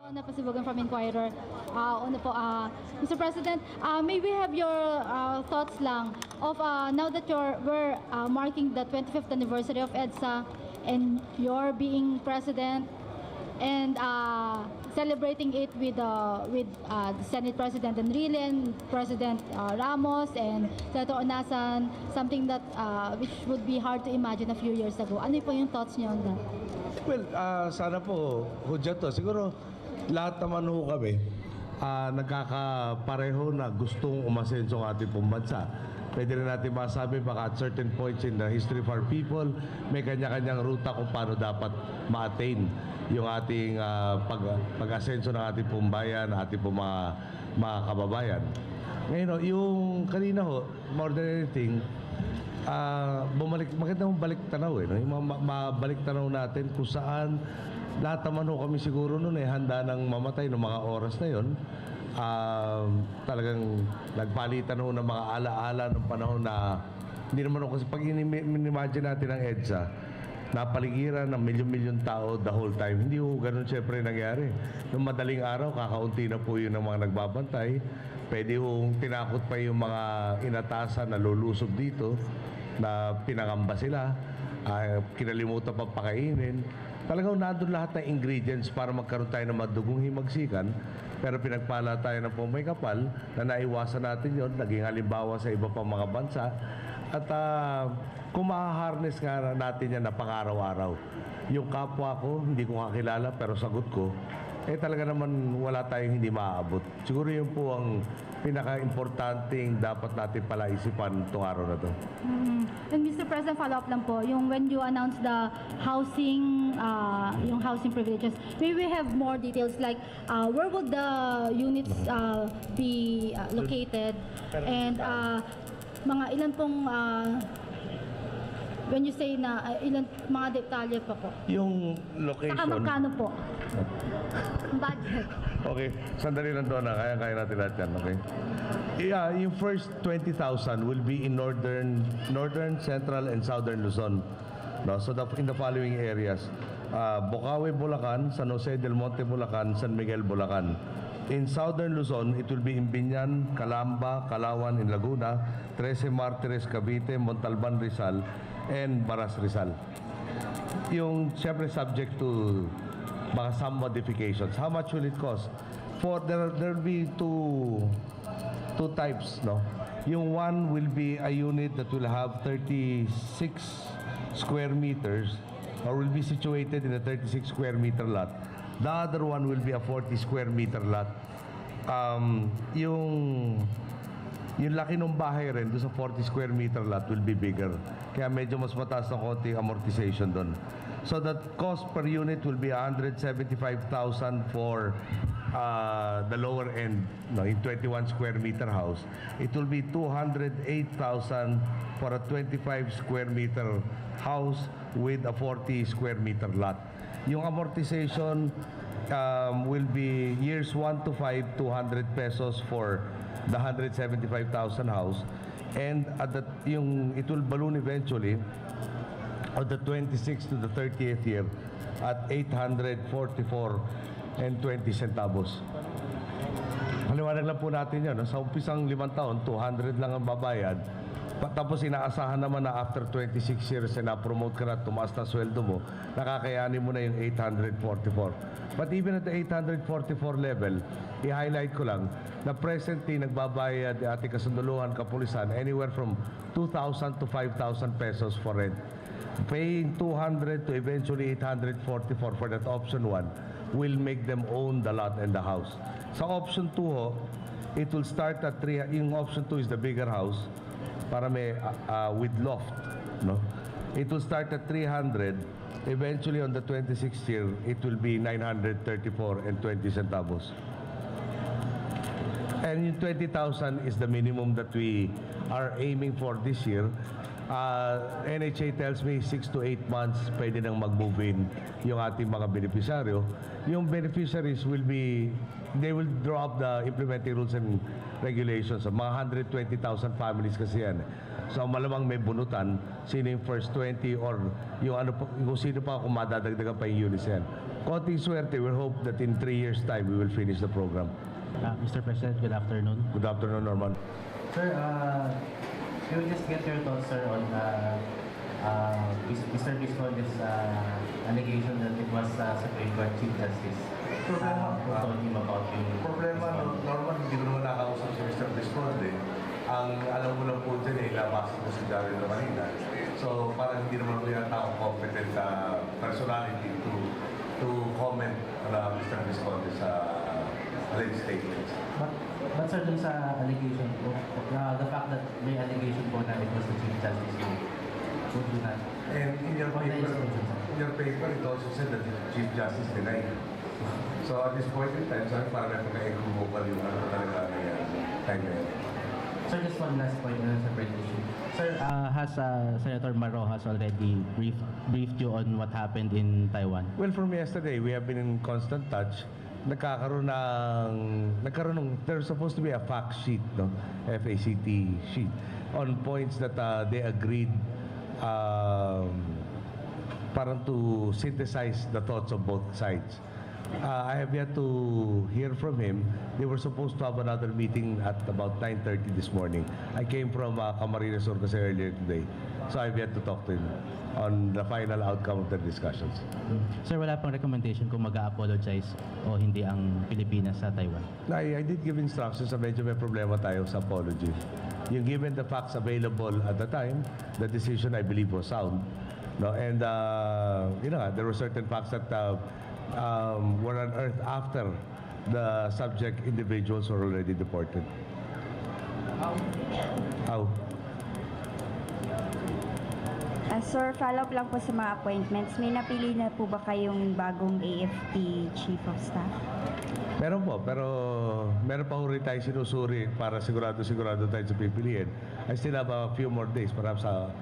Na Pasibugan from Inquirer. Mr. President, may we have your thoughts lang of now that we're marking the 25th anniversary of EDSA and you're being president and celebrating it with the Senate President Enrile and President Ramos and Senator Onasan, something that which would be hard to imagine a few years ago. Ano po yung thoughts niyo on that? Well, sana po, hudya to. Siguro, lahat naman ho kami, nagkakapareho na gustong umasenso ang ating pong bansa. Pwede rin natin masabi baka at certain points in the history of our people, may kanya-kanyang ruta kung paano dapat ma-attain yung ating pag-asenso ng ating pong bayan, ating pong mga kababayan. Ngayon, yung kanina ho, more than anything, magandang balik tanaw eh. No? Yung mabalik tanaw natin kung saan lahat naman ho kami siguro noon handa ng mamatay ng mga oras na yon. Talagang nagpalitan ho ng mga alaala ng panahon na hindi naman ho kasi pag inimagine natin ang EDSA, napaligiran ng milyon-milyon tao the whole time. Hindi ho ganun siyempre nangyari. Noong madaling araw, kakaunti na po yun ng mga nagbabantay. Pwede ho tinakot pa yung mga inatasan na lulusob dito na pinangamba sila, kinalimutan pa pakainin. Talagang nandun lahat ng ingredients para magkaroon tayo ng madugong himagsikan, pero pinagpala tayo ng may kapal na naiwasan natin yon, naging halimbawa sa iba pang mga bansa. At kung ma-harness nga natin yan na pang-araw-araw, yung kapwa ko, hindi ko kakilala pero sagot ko, talaga naman wala tayong hindi maaabot. Siguro yun po ang pinaka-importanting dapat natin pala isipan itong araw na to. And Mr. President, follow-up lang po, yung when you announced the housing, yung housing privileges, may we have more details like where would the units be located and mga ilan pong when you say na ilan mga detalye pa po. Yung location. Saka magkano po? Budget. Okay, sandali lang doon na. Kaya natin lahat yan, okay? Yeah, yung first 20,000 will be in northern, central, and southern Luzon. No? So in the following areas. Bocaue, Bulacan, San Jose del Monte, Bulacan, San Miguel, Bulacan. In southern Luzon, it will be in Binyan, Calamba, Calawan in Laguna, Trece Martires, Cavite, Montalban, Rizal, and Baras, Rizal. Yung siyempre subject to some modifications. How much will it cost? There will be two types, no? Yung one will be a unit that will have 36 square meters or will be situated in a 36 square meter lot. The other one will be a 40 square meter lot. Yung laki ng bahay rin doon sa 40 square meter lot will be bigger. Kaya medyo mas mataas ng konti amortization doon. So that cost per unit will be 175,000 for the lower end, no, in 21 square meter house. It will be 208,000 for a 25 square meter house with a 40 square meter lot. Yung amortization will be years 1 to 5, 200 pesos for the 175,000 house, and at it will balloon eventually at the 26th to the 30th year at 844 and 20 centavos. Haliwanag lang po natin yan. Sa umpisang 5 taon, 200 lang ang babayad. Tapos inaasahan naman na after 26 years na na-promote ka na, tumaas na sweldo mo, nakakayanin mo na yung 844. But even at the 844 level, i-highlight ko lang na presently nagbabayad ating kasunduluhan, kapulisan, anywhere from 2,000 to 5,000 pesos for rent. Paying 200 to eventually 844 for that option 1 will make them own the lot and the house. Sa option 2 ho, it will start at 3, yung option 2 is the bigger house para may with loft, no? It will start at 300. Eventually on the 26th year, it will be 934 and 20 centavos. And yung 20,000 is the minimum that we are aiming for this year. NHA tells me 6 to 8 months pwede nang mag-move in yung ating mga beneficiaryo. Yung beneficiaries they will draw up the implementing rules and regulations. Mga 120,000 families kasi yan. So malamang may bunutan, sino yung first 20 or yung kung sino pa kung madadagdagan pa yung units yan. Konting swerte, we hope that in 3 years' time we will finish the program. Mr. President, good afternoon. Good afternoon, Norman. Sir, can we just get your thoughts, sir, on Mr. Visconde's allegation that it was Supreme Court Chief Justice who told him about yung Problema, Norman, hindi ko naman nakausap si Mr. Visconde. Ang alam mo lang po dyan labas mo si Daryl Manila. So, parang hindi naman po yata ako competent personality to comment on Mr. Visconde sa alleged statements. But sir, dun sa allegation po, the fact that may allegation po na it was the Chief Justice who do not. And in your paper, it also said that the Chief Justice denied. So, at this point in time, sorry, parang may pagka-equivocal yung talaga time na yun. Sir, just one last point on separate issue. Sir, has Senator Marojas already briefed you on what happened in Taiwan? Well, from yesterday, we have been in constant touch. Nagkakaroon ng, there's supposed to be a fact sheet, no? FACT sheet, on points that they agreed parang to synthesize the thoughts of both sides. I have yet to hear from him. They were supposed to have another meeting at about 9:30 this morning. I came from Camarines Sur kasi earlier today. So I have yet to talk to him on the final outcome of the discussions. Sir, wala pang recommendation kung mag-a-apologize o hindi ang Pilipinas sa Taiwan? I did give instructions na medyo may problema tayo sa apology. Yung given the facts available at the time, the decision I believe was sound. No? And there were certain facts that were unearthed after the subject individuals were already deported. How? Sir, follow-up lang po sa mga appointments. May napili na po ba kayong bagong AFP Chief of Staff? Meron po, pero meron pa rin tayo sinusuri para sigurado tayo sa pipiliin. I still have a few more days, perhaps a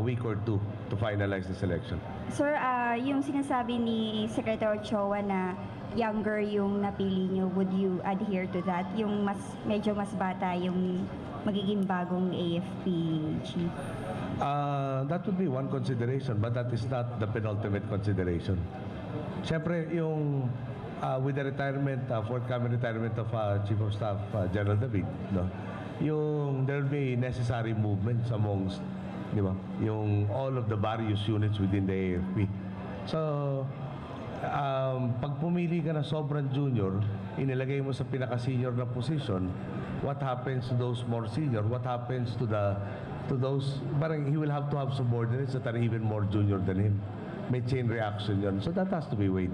week or two to finalize the selection. Sir, yung sinasabi ni Secretary Ochoa na younger yung napili nyo, would you adhere to that? Yung medyo mas bata yung magiging bagong AFP Chief? That would be one consideration, but that is not the penultimate consideration. Siyempre, yung with the retirement, forthcoming retirement of Chief of Staff General David, no? There will be necessary movements amongst, di ba? Yung all of the various units within the AFP. So, pag pumili ka na sobrang junior, inilagay mo sa pinaka-senior na position, what happens to those more senior? What happens to those, parang he will have to have subordinates that are even more junior than him. May chain reaction yun. So that has to be weighed.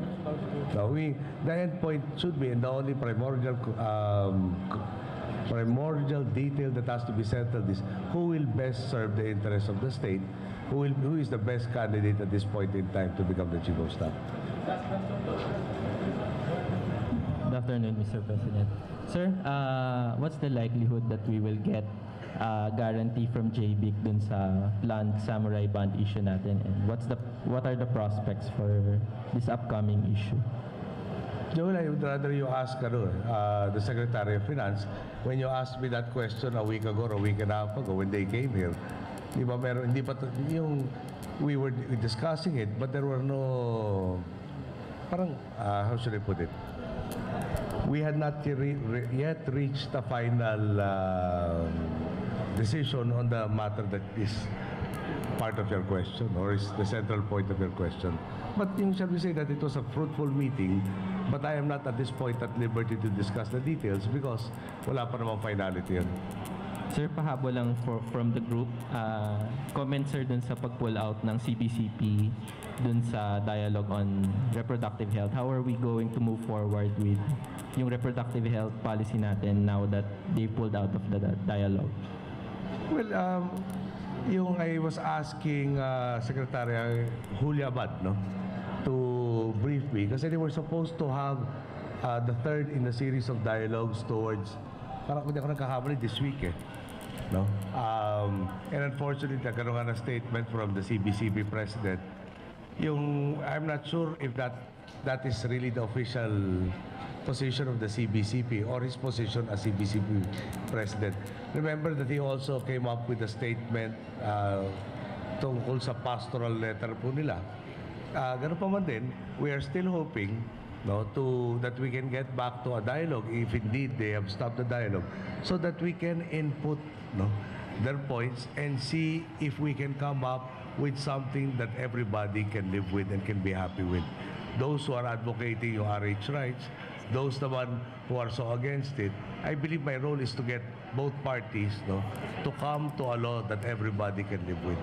So the end point should be, and the only primordial detail that has to be settled is who will best serve the interests of the state, who is the best candidate at this point in time to become the Chief of Staff. Good afternoon, Mr. President. Sir, what's the likelihood that we will get guarantee from JBIC dun sa planned samurai bond issue natin, and what are the prospects for this upcoming issue? Joel, I would rather you ask the Secretary of Finance. When you asked me that question a week ago or a week and a half ago when they came here, di ba hindi pa we were discussing it, but there were no, parang, how should I put it? We had not yet reached the final decision on the matter that is part of your question, or is the central point of your question. But shall we say that it was a fruitful meeting, but I am not at this point at liberty to discuss the details because wala pa namang finality yan. Sir, pahabol lang from the group, comment sir dun sa pag-pull out ng CPCP dun sa dialogue on reproductive health. How are we going to move forward with yung reproductive health policy natin now that they pulled out of the dialogue? Well, I was asking Secretary Julia Abad, no, to brief me kasi they were supposed to have the third in a series of dialogues towards, parang kung di ako nagkakamali, this week No? And unfortunately, nagkaroon nga ng statement from the CBCP president. I'm not sure if that is really the official position of the CBCP or his position as CBCP president. Remember that he also came up with a statement tungkol sa pastoral letter po nila. Ganun pa man din, we are still hoping that we can get back to a dialogue if indeed they have stopped the dialogue so that we can input their points and see if we can come up with something that everybody can live with and can be happy with. Those who are advocating yung RH rights, those the one who are so against it, I believe my role is to get both parties to come to a law that everybody can live with.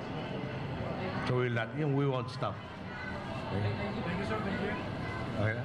So we won't stop. Okay? Okay na?